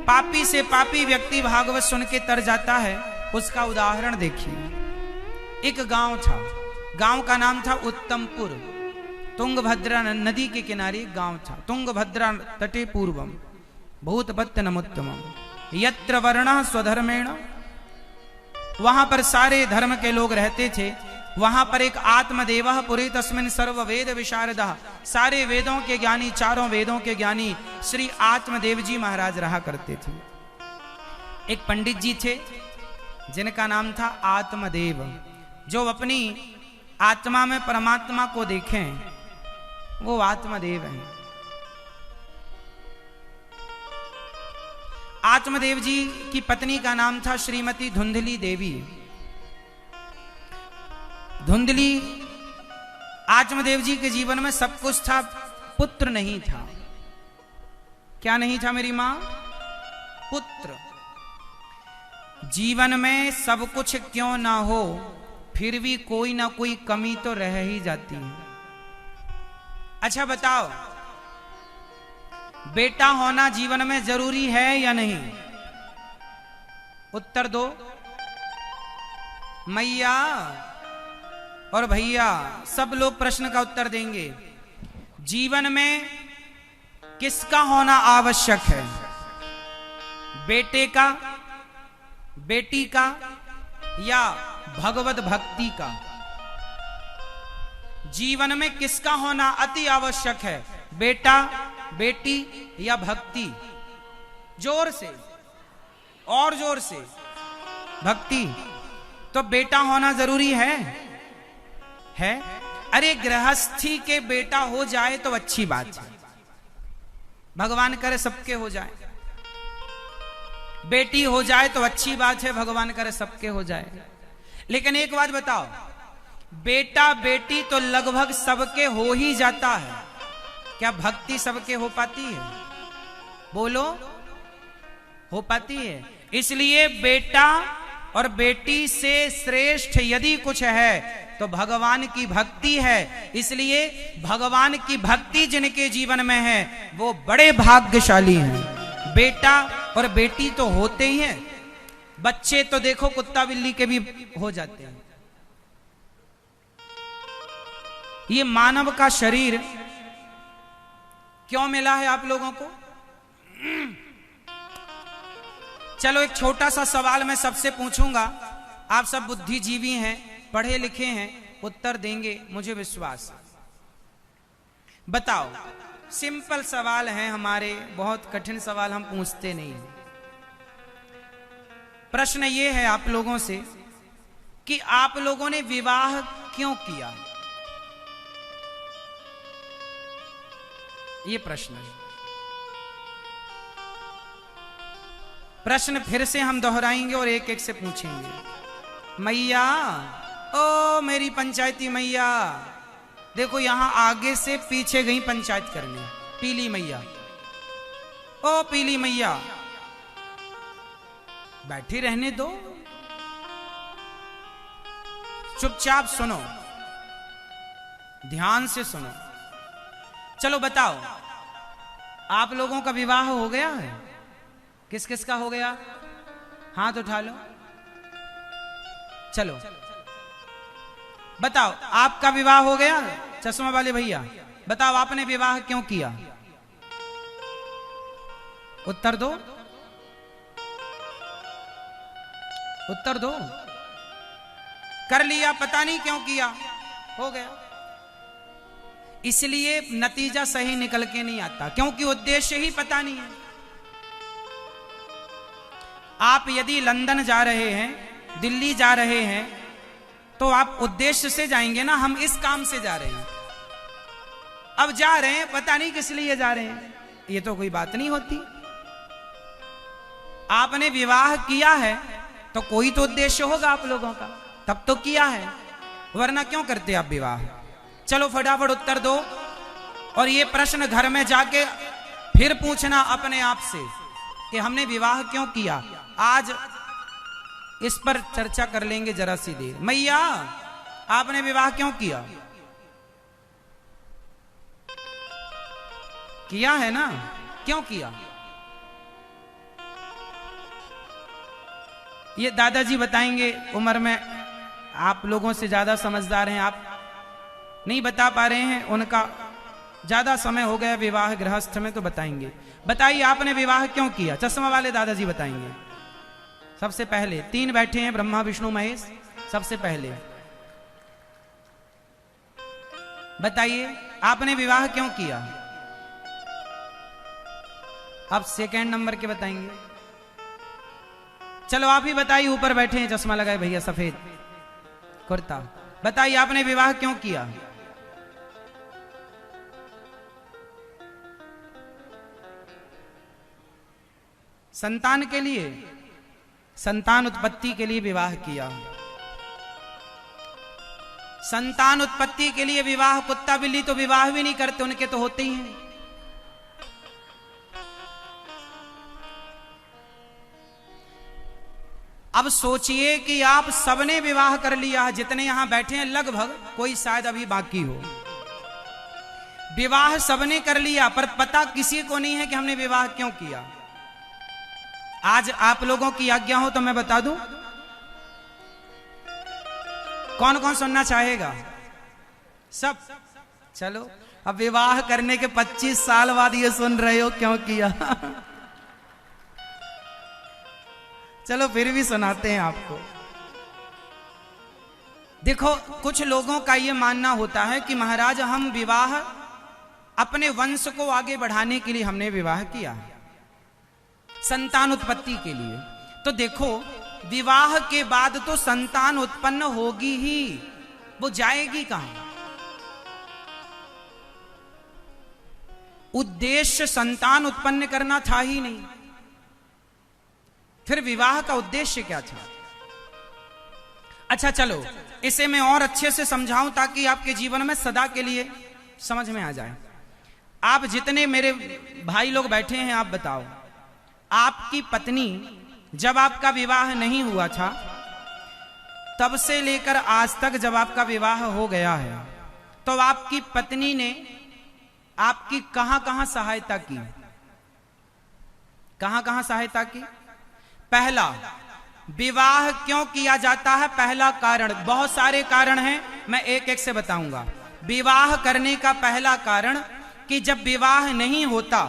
पापी से पापी व्यक्ति भागवत सुन के तर जाता है, उसका उदाहरण देखिए। एक गांव था, गांव का नाम था उत्तमपुर। तुंगभद्रा नदी के किनारे एक गांव था। तुंगभद्रा तटे पूर्वम भूतपत्तनमुत्तमम यत्र वर्णः स्वधर्मेण। वहां पर सारे धर्म के लोग रहते थे। वहां पर एक आत्मदेवः पुरे तस्मिन् सर्व वेद विशारदः, सारे वेदों के ज्ञानी, चारों वेदों के ज्ञानी श्री आत्मदेव जी महाराज रहा करते थे। एक पंडित जी थे जिनका नाम था आत्मदेव, जो अपनी आत्मा में परमात्मा को देखें, वो आत्मदेव हैं। आत्मदेव जी की पत्नी का नाम था श्रीमती धुंधली देवी। धुंधली, आत्मदेव जी के जीवन में सब कुछ था, पुत्र नहीं था। क्या नहीं था मेरी मां? पुत्र। जीवन में सब कुछ क्यों ना हो, फिर भी कोई ना कोई कमी तो रह ही जाती है। अच्छा बताओ, बेटा होना जीवन में जरूरी है या नहीं? उत्तर दो मैया और भैया, सब लोग प्रश्न का उत्तर देंगे। जीवन में किसका होना आवश्यक है? बेटे का, बेटी का, या भगवत भक्ति का? जीवन में किसका होना अति आवश्यक है? बेटा, बेटी या भक्ति? जोर से, और जोर से। भक्ति। तो बेटा होना जरूरी है? अरे गृहस्थी के बेटा हो जाए तो अच्छी बात है, भगवान करे सबके हो जाए। बेटी हो जाए तो अच्छी बात है, भगवान करे सबके हो जाए। लेकिन एक बात बताओ, बेटा बेटी तो लगभग सबके हो ही जाता है, क्या भक्ति सबके हो पाती है? बोलो, हो पाती है? इसलिए बेटा और बेटी से श्रेष्ठ यदि कुछ है तो भगवान की भक्ति है। इसलिए भगवान की भक्ति जिनके जीवन में है वो बड़े भाग्यशाली हैं। बेटा और बेटी तो होते ही हैं, बच्चे तो देखो कुत्ता बिल्ली के भी हो जाते हैं। ये मानव का शरीर क्यों मिला है आप लोगों को? चलो एक छोटा सा सवाल मैं सबसे पूछूंगा, आप सब बुद्धिजीवी हैं, पढ़े लिखे हैं, उत्तर देंगे मुझे विश्वास। बताओ, सिंपल सवाल है हमारे, बहुत कठिन सवाल हम पूछते नहीं हैं। प्रश्न ये है आप लोगों से कि आप लोगों ने विवाह क्यों किया? ये प्रश्न है। प्रश्न फिर से हम दोहराएंगे और एक एक से पूछेंगे। मैया, ओ मेरी पंचायती मैया, देखो यहां आगे से पीछे गई पंचायत करने। पीली मैया, ओ पीली मैया, बैठी रहने दो, चुपचाप सुनो, ध्यान से सुनो। चलो बताओ, आप लोगों का विवाह हो गया है? किस किस का हो गया? हाथ उठा लो। चलो बताओ, आपका विवाह हो गया? चश्मा वाले भैया बताओ, आपने विवाह क्यों किया? उत्तर दो, उत्तर दो। कर लिया, पता नहीं क्यों किया, हो गया। इसलिए नतीजा सही निकल के नहीं आता, क्योंकि उद्देश्य ही पता नहीं है। आप यदि लंदन जा रहे हैं, दिल्ली जा रहे हैं, तो आप उद्देश्य से जाएंगे ना, हम इस काम से जा रहे हैं। अब जा रहे हैं, पता नहीं किस लिए जा रहे हैं, ये तो कोई बात नहीं होती। आपने विवाह किया है तो कोई तो उद्देश्य होगा आप लोगों का, तब तो किया है, वरना क्यों करते आप विवाह? चलो फटाफट उत्तर दो, और ये प्रश्न घर में जाके फिर पूछना अपने आप से कि हमने विवाह क्यों किया। आज इस पर चर्चा कर लेंगे जरा सी देर। मैया, आपने विवाह क्यों किया? किया है ना? क्यों किया? ये दादाजी बताएंगे, उम्र में आप लोगों से ज्यादा समझदार हैं, आप नहीं बता पा रहे हैं, उनका ज्यादा समय हो गया विवाह गृहस्थ में, तो बताएंगे। बताइए आपने विवाह क्यों किया? चश्मा वाले दादाजी बताएंगे। सबसे पहले 3 बैठे हैं, ब्रह्मा विष्णु महेश। सबसे पहले बताइए आपने विवाह क्यों किया? अब सेकंड नंबर के बताएंगे। चलो आप ही बताइए, ऊपर बैठे हैं चश्मा लगाए भैया, सफेद कुर्ता। बताइए आपने विवाह क्यों किया? संतान के लिए, संतान उत्पत्ति के लिए विवाह किया। संतान उत्पत्ति के लिए विवाह। कुत्ता बिल्ली तो विवाह भी नहीं करते, उनके तो होते ही हैं। अब सोचिए कि आप सबने विवाह कर लिया, जितने यहां बैठे हैं लगभग, कोई शायद अभी बाकी हो। विवाह सबने कर लिया, पर पता किसी को नहीं है कि हमने विवाह क्यों किया। आज आप लोगों की आज्ञा हो तो मैं बता दूं? कौन कौन सुनना चाहेगा? सब। चलो, अब विवाह करने के 25 साल बाद ये सुन रहे हो क्यों किया। चलो फिर भी सुनाते हैं आपको। देखो, कुछ लोगों का यह मानना होता है कि महाराज हम विवाह अपने वंश को आगे बढ़ाने के लिए हमने विवाह किया, संतान उत्पत्ति के लिए। तो देखो, विवाह के बाद तो संतान उत्पन्न होगी ही, वो जाएगी कहां? उद्देश्य संतान उत्पन्न करना था ही नहीं, फिर विवाह का उद्देश्य क्या था? अच्छा चलो, इसे मैं और अच्छे से समझाऊं ताकि आपके जीवन में सदा के लिए समझ में आ जाए। आप जितने मेरे भाई लोग बैठे हैं, आप बताओ, आपकी पत्नी जब आपका विवाह नहीं हुआ था तब से लेकर आज तक जब आपका विवाह हो गया है, तो आपकी पत्नी ने आपकी कहां कहां सहायता की? कहां कहां सहायता की? पहला, विवाह क्यों किया जाता है? पहला कारण, बहुत सारे कारण हैं, मैं एक एक से बताऊंगा। विवाह करने का पहला कारण कि जब विवाह नहीं होता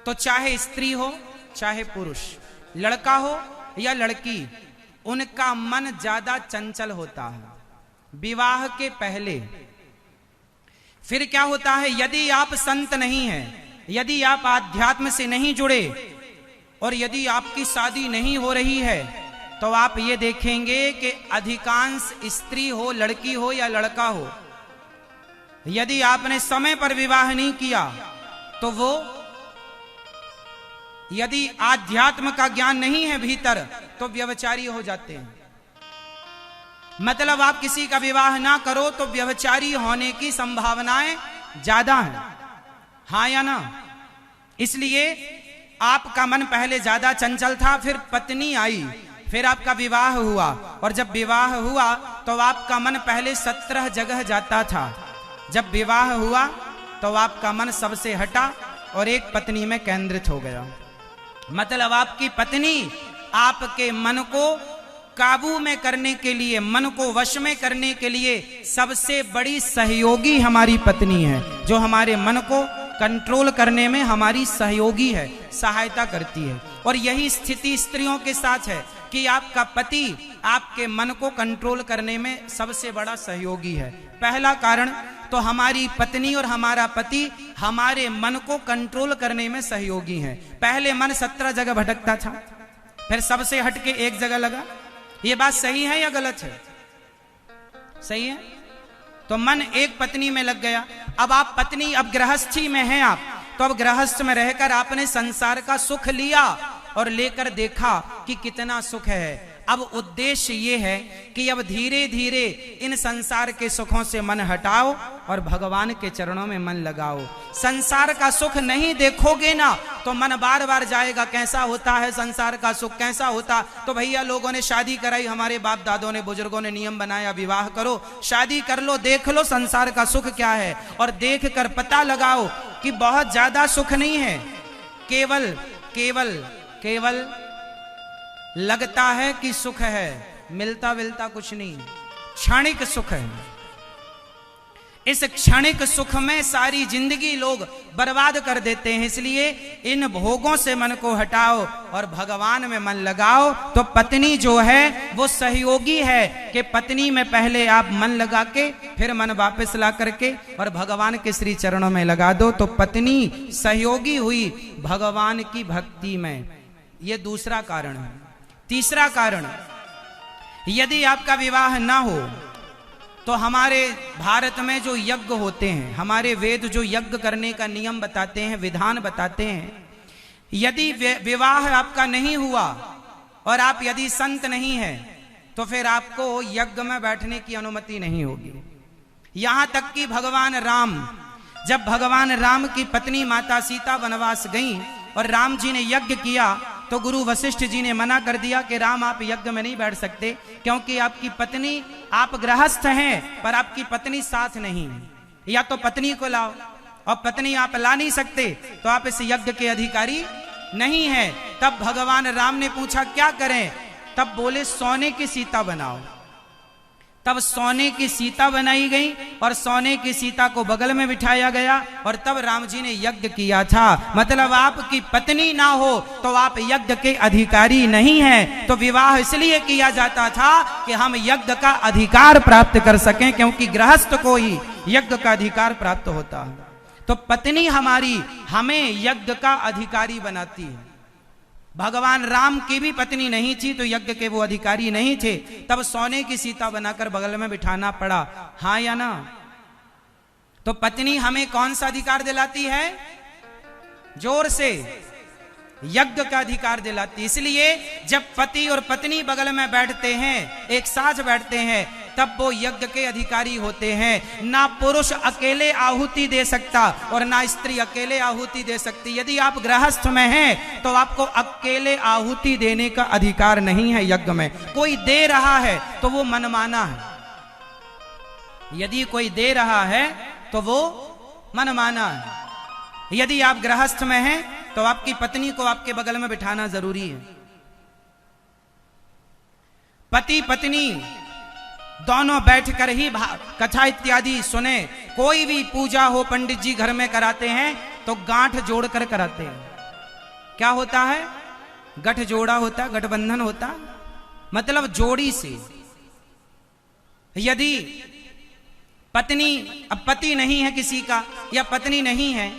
तो चाहे स्त्री हो चाहे पुरुष, लड़का हो या लड़की, उनका मन ज्यादा चंचल होता है विवाह के पहले। फिर क्या होता है, यदि आप संत नहीं हैं, यदि आप आध्यात्म से नहीं जुड़े और यदि आपकी शादी नहीं हो रही है, तो आप ये देखेंगे कि अधिकांश स्त्री हो, लड़की हो या लड़का हो, यदि आपने समय पर विवाह नहीं किया तो वो, यदि आध्यात्म का ज्ञान नहीं है भीतर, तो व्यभिचारी हो जाते हैं। मतलब आप किसी का विवाह ना करो तो व्यभिचारी होने की संभावनाएं ज्यादा हैं, हाँ या ना? इसलिए आपका मन पहले ज्यादा चंचल था, फिर पत्नी आई, फिर आपका विवाह हुआ, और जब विवाह हुआ तो आपका मन पहले 17 जगह जाता था। जब विवाह हुआ तो आपका मन सबसे हटा और एक पत्नी में केंद्रित हो गया। मतलब आपकी पत्नी आपके मन को काबू में करने के लिए, मन को वश में करने के लिए सबसे बड़ी सहयोगी हमारी पत्नी है, जो हमारे मन को कंट्रोल करने में हमारी सहयोगी है, सहायता करती है। और यही स्थिति स्त्रियों के साथ है कि आपका पति आपके मन को कंट्रोल करने में सबसे बड़ा सहयोगी है। पहला कारण तो हमारी पत्नी और हमारा पति हमारे मन को कंट्रोल करने में सहयोगी हैं। पहले मन 17 जगह भटकता था, फिर सबसे हटके एक जगह लगा। ये बात सही है या गलत है? सही है। तो मन एक पत्नी में लग गया। अब आप पत्नी, अब गृहस्थी में हैं आप, तो अब गृहस्थ में रहकर आपने संसार का सुख लिया और लेकर देखा कि कितना सुख है। अब उद्देश्य ये है कि अब धीरे धीरे इन संसार के सुखों से मन हटाओ और भगवान के चरणों में मन लगाओ। संसार का सुख नहीं देखोगे ना तो मन बार बार जाएगा, कैसा होता है संसार का सुख, कैसा होता। तो भैया लोगों ने शादी कराई, हमारे बाप दादों ने, बुजुर्गों ने नियम बनाया, विवाह करो, शादी कर लो, देख लो संसार का सुख क्या है, और देख कर पता लगाओ कि बहुत ज्यादा सुख नहीं है। केवल केवल केवल लगता है कि सुख है, मिलता विलता कुछ नहीं, क्षणिक सुख है। इस क्षणिक सुख में सारी जिंदगी लोग बर्बाद कर देते हैं। इसलिए इन भोगों से मन को हटाओ और भगवान में मन लगाओ। तो पत्नी जो है वो सहयोगी है कि पत्नी में पहले आप मन लगा के फिर मन वापस ला करके और भगवान के श्री चरणों में लगा दो, तो पत्नी सहयोगी हुई भगवान की भक्ति में। ये दूसरा कारण है। तीसरा कारण, यदि आपका विवाह ना हो तो हमारे भारत में जो यज्ञ होते हैं, हमारे वेद जो यज्ञ करने का नियम बताते हैं, विधान बताते हैं, यदि विवाह आपका नहीं हुआ और आप यदि संत नहीं हैं तो फिर आपको यज्ञ में बैठने की अनुमति नहीं होगी। यहां तक कि भगवान राम, जब भगवान राम की पत्नी माता सीता वनवास गई और राम जी ने यज्ञ किया तो गुरु वशिष्ठ जी ने मना कर दिया कि राम आप यज्ञ में नहीं बैठ सकते, क्योंकि आपकी पत्नी, आप गृहस्थ हैं पर आपकी पत्नी साथ नहीं है। या तो पत्नी को लाओ, और पत्नी आप ला नहीं सकते तो आप इस यज्ञ के अधिकारी नहीं है। तब भगवान राम ने पूछा क्या करें? तब बोले सोने की सीता बनाओ। तब सोने की सीता बनाई गई और सोने की सीता को बगल में बिठाया गया और तब राम जी ने यज्ञ किया था। मतलब आपकी पत्नी ना हो तो आप यज्ञ के अधिकारी नहीं हैं। तो विवाह इसलिए किया जाता था कि हम यज्ञ का अधिकार प्राप्त कर सकें, क्योंकि गृहस्थ को ही यज्ञ का अधिकार प्राप्त होता है। तो पत्नी हमारी हमें यज्ञ का अधिकारी बनाती है। भगवान राम की भी पत्नी नहीं थी तो यज्ञ के वो अधिकारी नहीं थे, तब सोने की सीता बनाकर बगल में बिठाना पड़ा। हाँ या ना? तो पत्नी हमें कौन सा अधिकार दिलाती है? जोर से, यज्ञ का अधिकार दिलाती। इसलिए जब पति और पत्नी बगल में बैठते हैं, एक साथ बैठते हैं, तब वो यज्ञ के अधिकारी होते हैं। ना पुरुष अकेले आहुति दे सकता और ना स्त्री अकेले आहुति दे सकती। यदि आप गृहस्थ में हैं तो आपको अकेले आहुति देने का अधिकार नहीं है यज्ञ में। कोई दे रहा है तो वो मनमाना है। यदि कोई दे रहा है तो वो मनमाना है। यदि आप गृहस्थ में हैं तो आपकी पत्नी को आपके बगल में बिठाना जरूरी है। पति पत्नी दोनों बैठकर ही कथा इत्यादि सुने। कोई भी पूजा हो पंडित जी घर में कराते हैं तो गांठ जोड़कर कराते हैं। क्या होता है? गठ जोड़ा होता, गठबंधन होता, मतलब जोड़ी से। यदि पत्नी, अब पति नहीं है किसी का या पत्नी नहीं है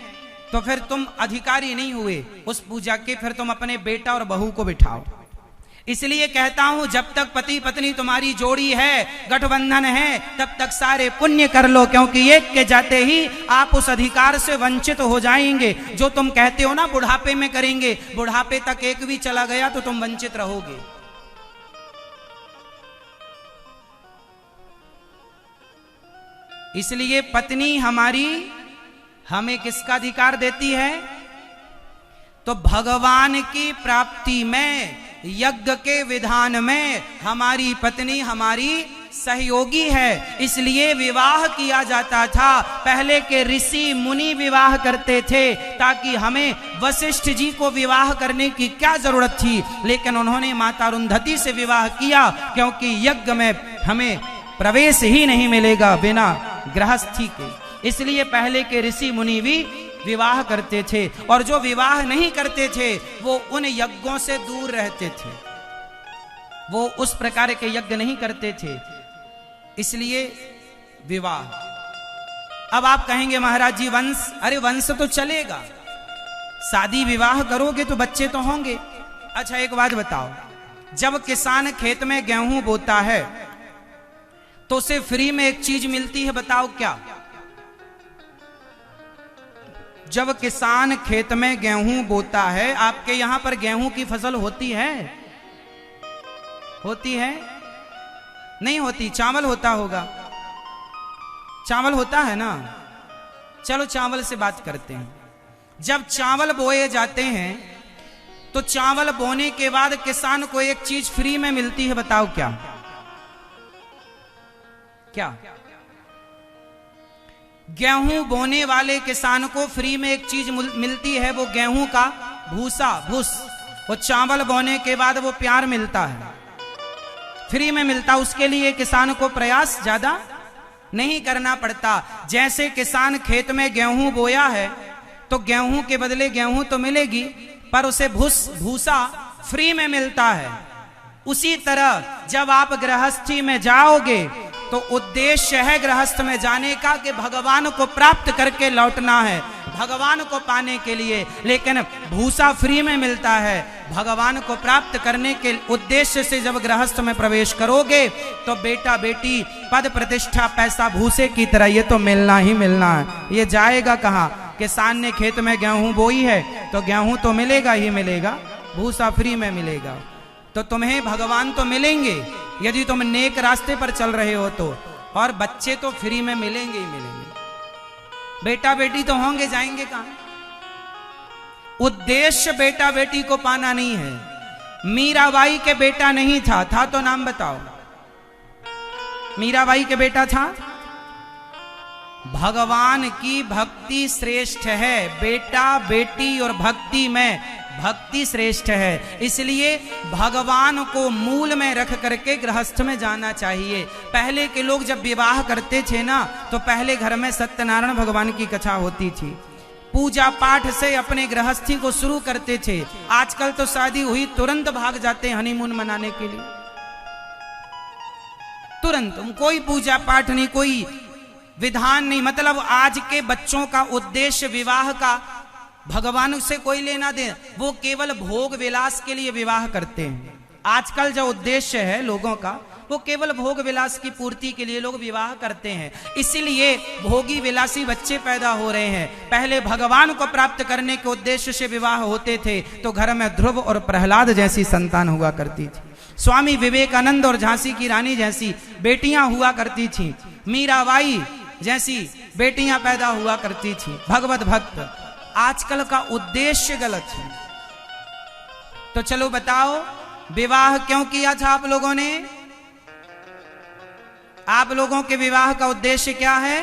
तो फिर तुम अधिकारी नहीं हुए उस पूजा के, फिर तुम अपने बेटा और बहू को बिठाओ। इसलिए कहता हूं जब तक पति पत्नी तुम्हारी जोड़ी है, गठबंधन है, तब तक सारे पुण्य कर लो, क्योंकि एक के जाते ही आप उस अधिकार से वंचित हो जाएंगे। जो तुम कहते हो ना बुढ़ापे में करेंगे, बुढ़ापे तक एक भी चला गया तो तुम वंचित रहोगे। इसलिए पत्नी हमारी हमें किसका अधिकार देती है? तो भगवान की प्राप्ति में, यज्ञ के विधान में हमारी पत्नी हमारी सहयोगी है। इसलिए विवाह किया जाता था। पहले के ऋषि मुनि विवाह करते थे ताकि हमें वशिष्ठ जी को विवाह करने की क्या जरूरत थी, लेकिन उन्होंने माता अरुंधति से विवाह किया, क्योंकि यज्ञ में हमें प्रवेश ही नहीं मिलेगा बिना गृहस्थी के। इसलिए पहले के ऋषि मुनि भी विवाह करते थे, और जो विवाह नहीं करते थे वो उन यज्ञों से दूर रहते थे, वो उस प्रकार के यज्ञ नहीं करते थे। इसलिए विवाह। अब आप कहेंगे महाराज जी वंश, अरे वंश तो चलेगा, शादी विवाह करोगे तो बच्चे तो होंगे। अच्छा एक बात बताओ, जब किसान खेत में गेहूं बोता है तो उसे फ्री में एक चीज मिलती है, बताओ क्या? जब किसान खेत में गेहूं बोता है, आपके यहां पर गेहूं की फसल होती है? होती है? नहीं होती। चावल होता होगा, चावल होता है ना। चलो चावल से बात करते हैं। जब चावल बोए जाते हैं तो चावल बोने के बाद किसान को एक चीज फ्री में मिलती है, बताओ क्या? क्या? गेहूं बोने वाले किसान को फ्री में एक चीज मिलती है, वो गेहूं का भूसा, भूस। वो चावल बोने के बाद वो प्यार मिलता है, फ्री में मिलता, उसके लिए किसान को प्रयास ज्यादा नहीं करना पड़ता। जैसे किसान खेत में गेहूं बोया है तो गेहूं के बदले गेहूं तो मिलेगी, पर उसे भूसा फ्री में मिलता है। उसी तरह जब आप गृहस्थी में जाओगे तो उद्देश्य है गृहस्थ में जाने का कि भगवान को प्राप्त करके लौटना है, भगवान को पाने के लिए। लेकिन भूसा फ्री में मिलता है, भगवान को प्राप्त करने के उद्देश्य से जब गृहस्थ में प्रवेश करोगे तो बेटा बेटी पद प्रतिष्ठा पैसा भूसे की तरह ये तो मिलना ही मिलना है। ये जाएगा कहाँ? किसान ने खेत में गेहूं बोई है तो गेहूं तो मिलेगा ही मिलेगा, भूसा फ्री में मिलेगा। तो तुम्हें भगवान तो मिलेंगे यदि तुम नेक रास्ते पर चल रहे हो तो, और बच्चे तो फ्री में मिलेंगे ही मिलेंगे। बेटा बेटी तो होंगे, जाएंगे कहां? उद्देश्य बेटा बेटी को पाना नहीं है। मीराबाई के बेटा नहीं था तो नाम बताओ। मीराबाई के बेटा था? भगवान की भक्ति श्रेष्ठ है, बेटा बेटी और भक्ति में भक्ति श्रेष्ठ है। इसलिए भगवान को मूल में रख करके गृहस्थ में जाना चाहिए। पहले के लोग जब विवाह करते थे ना तो पहले घर में सत्यनारायण भगवान की कथा होती थी, पूजा पाठ से अपने गृहस्थी को शुरू करते थे। आजकल तो शादी हुई तुरंत भाग जाते हैं हनीमून मनाने के लिए, तुरंत। कोई पूजा पाठ नहीं, कोई विधान नहीं। मतलब आज के बच्चों का उद्देश्य विवाह का भगवान से कोई लेना दे, वो केवल भोग विलास के लिए विवाह करते हैं। आजकल जो उद्देश्य है लोगों का वो केवल भोग विलास की पूर्ति के लिए लोग विवाह करते हैं। इसीलिए भोगी विलासी बच्चे पैदा हो रहे हैं। पहले भगवान को प्राप्त करने के उद्देश्य से विवाह होते थे तो घर में ध्रुव और प्रहलाद जैसी संतान हुआ करती थी, स्वामी विवेकानंद और झांसी की रानी जैसी बेटियां हुआ करती थी, मीराबाई जैसी बेटियां पैदा हुआ करती थी, भगवत भक्त। आजकल का उद्देश्य गलत है। तो चलो बताओ, विवाह क्यों किया था आप लोगों ने? आप लोगों के विवाह का उद्देश्य क्या है?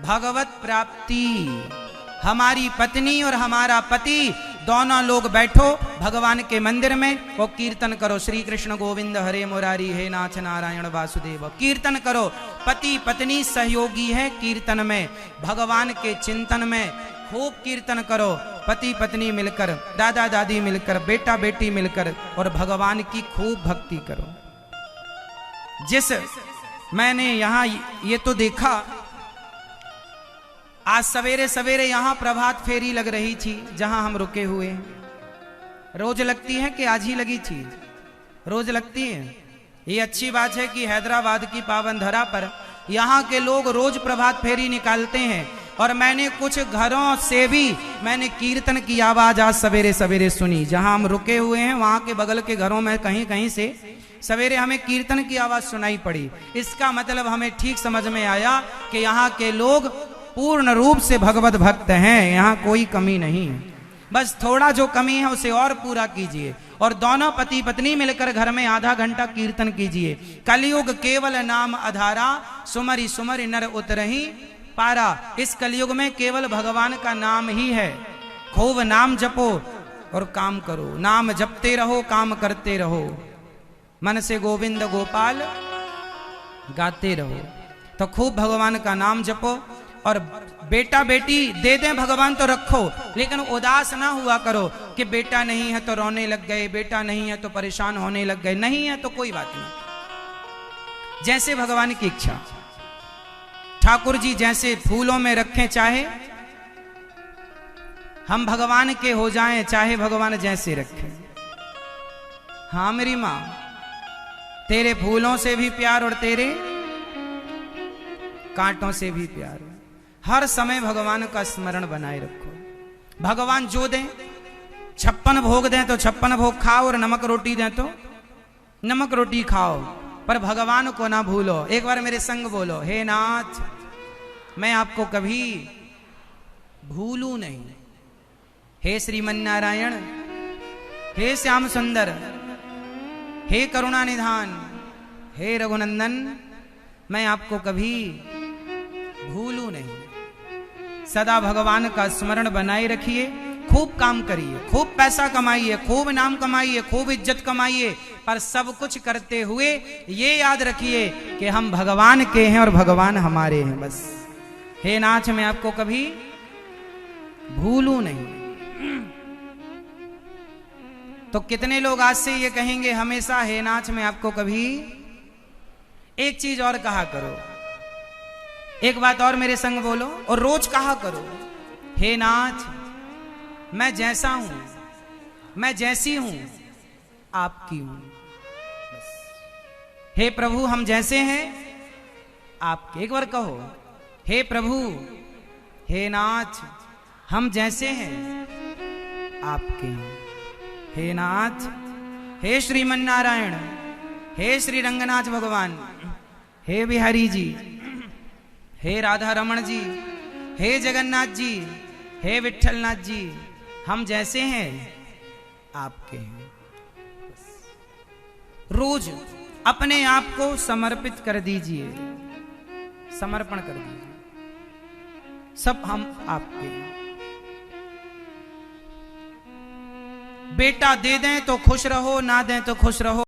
भगवत प्राप्ति। हमारी पत्नी और हमारा पति दोनों लोग बैठो भगवान के मंदिर में और कीर्तन करो, श्री कृष्ण गोविंद हरे मुरारी हे नाथ नारायण वासुदेव। कीर्तन करो, पति पत्नी सहयोगी है कीर्तन में, भगवान के चिंतन में खूब कीर्तन करो। पति पत्नी मिलकर, दादा दादी मिलकर, बेटा बेटी मिलकर और भगवान की खूब भक्ति करो। जिस मैंने यहां ये तो देखा, आज सवेरे सवेरे यहां प्रभात फेरी लग रही थी जहां हम रुके हुए हैं। रोज लगती है कि आज ही लगी थी? रोज लगती है। ये अच्छी बात है कि हैदराबाद की पावन धरा पर यहाँ के लोग रोज प्रभात फेरी निकालते हैं। और मैंने कुछ घरों से भी मैंने कीर्तन की आवाज आज सवेरे सवेरे सुनी। जहां हम रुके हुए हैं वहां के बगल के घरों में कहीं कहीं से सवेरे हमें कीर्तन की आवाज सुनाई पड़ी। इसका मतलब हमें ठीक समझ में आया कि यहाँ के लोग पूर्ण रूप से भगवत भक्त हैं, यहाँ कोई कमी नहीं है। बस थोड़ा जो कमी है उसे और पूरा कीजिए। और दोनों पति पत्नी मिलकर घर में आधा घंटा कीर्तन कीजिए। कलयुग केवल नाम आधारा, सुमरि सुमरि नर उतरहि पारा। इस कलयुग में केवल भगवान का नाम ही है। खूब नाम जपो और काम करो, नाम जपते रहो, काम करते रहो, मन से गोविंद गोपाल गाते रहो। तो खूब भगवान का नाम जपो। और बेटा बेटी दे दें भगवान तो रखो, लेकिन उदास ना हुआ करो कि बेटा नहीं है तो रोने लग गए, बेटा नहीं है तो परेशान होने लग गए। नहीं है तो कोई बात नहीं, जैसे भगवान की इच्छा। ठाकुर जी जैसे फूलों में रखें, चाहे हम भगवान के हो जाएं, चाहे भगवान जैसे रखें। हाँ मेरी मां, तेरे फूलों से भी प्यार और तेरे कांटों से भी प्यार। हर समय भगवान का स्मरण बनाए रखो। भगवान जो दें, 56 भोग दें तो 56 भोग खाओ, और नमक रोटी दें तो नमक रोटी खाओ, पर भगवान को ना भूलो। एक बार मेरे संग बोलो, हे नाथ मैं आपको कभी भूलू नहीं। हे श्रीमन नारायण, हे श्याम सुंदर, हे करुणा निधान, हे रघुनंदन, मैं आपको कभी भूलू नहीं। सदा भगवान का स्मरण बनाए रखिए, खूब काम करिए, खूब पैसा कमाइए, खूब नाम कमाइए, खूब इज्जत कमाइए, पर सब कुछ करते हुए ये याद रखिए कि हम भगवान के हैं और भगवान हमारे हैं बस। हे नाथ मैं आपको कभी भूलूं नहीं। तो कितने लोग आज से ये कहेंगे हमेशा, हे नाथ मैं आपको कभी। एक चीज और कहा करो, एक बात और मेरे संग बोलो और रोज कहा करो, हे नाथ मैं जैसा हूं, मैं जैसी हूं आपकी हूं। हे प्रभु हम जैसे हैं आपके। एक बार कहो, हे प्रभु, हे नाथ हम जैसे हैं आपके हैं। हे नाथ, हे श्रीमन नारायण, हे श्री रंगनाथ भगवान, हे बिहारी जी, हे राधा रमण जी, हे जगन्नाथ जी, हे विठलनाथ जी, हम जैसे हैं आपके हैं। रोज अपने आप को समर्पित कर दीजिए, समर्पण कर दीजिए, सब हम आपके हैं। बेटा दे दें तो खुश रहो, ना दें तो खुश रहो।